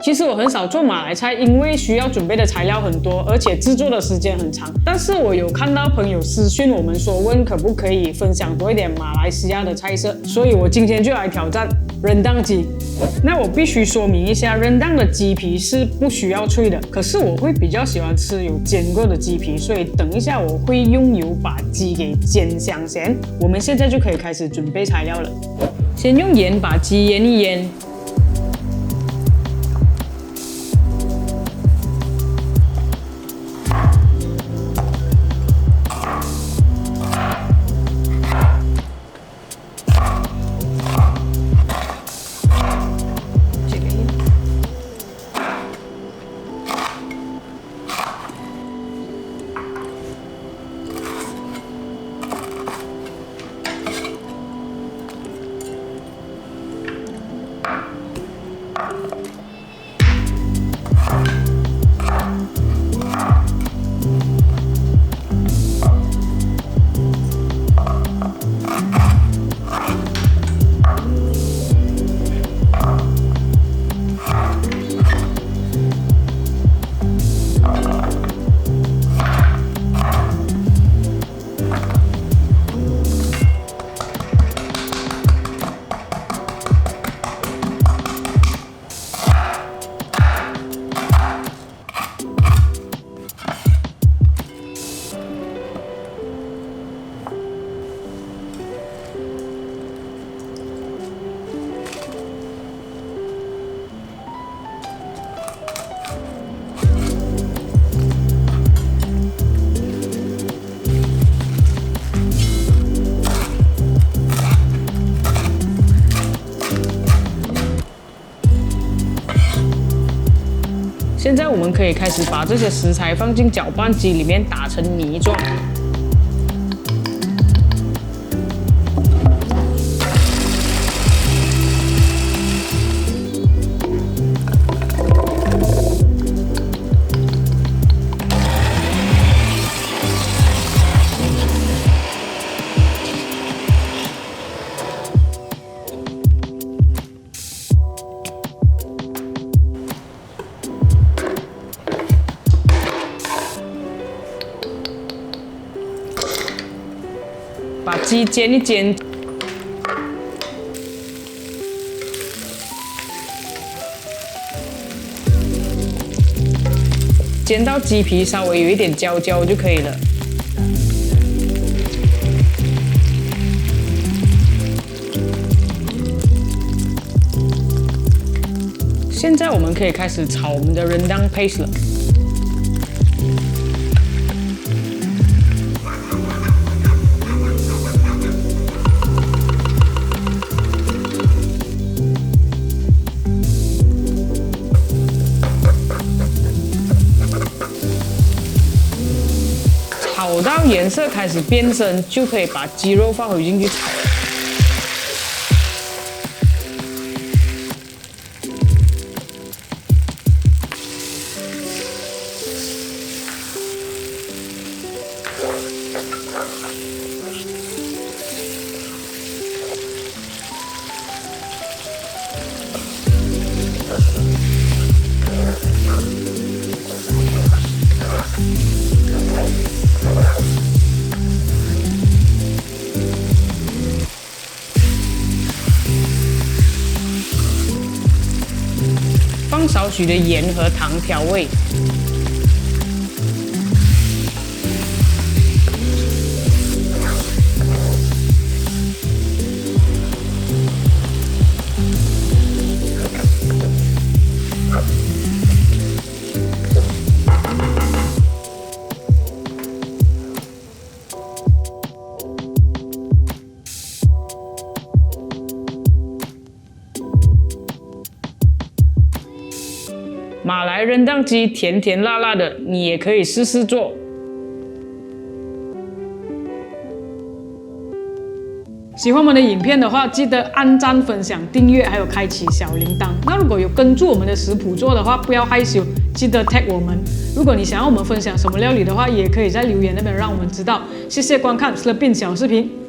其实我很少做马来菜，因为需要准备的材料很多，而且制作的时间很长。但是我有看到朋友私讯我们说，问可不可以分享多一点马来西亚的菜色，所以我今天就来挑战rendang鸡。那我必须说明一下，rendang的鸡皮是不需要脆的，可是我会比较喜欢吃有煎过的鸡皮，所以等一下我会用油把鸡给煎香先。我们现在就可以开始准备材料了。先用盐把鸡腌一腌。现在我们可以开始把这些食材放进搅拌机里面打成泥状。把鸡煎一煎，煎到鸡皮稍微有一点焦焦就可以了。现在我们可以开始炒我们的rendang paste 了。炒到颜色开始变深，就可以把鸡肉放回进去炒。放少许的盐和糖调味。马来rendang鸡甜甜辣辣的，你也可以试试做。喜欢我们的影片的话，记得按赞、分享、订阅，还有开启小铃铛。那如果有跟住我们的食谱做的话，不要害羞，记得 tag 我们。如果你想要我们分享什么料理的话，也可以在留言那边让我们知道。谢谢观看 Slurpin 小视频。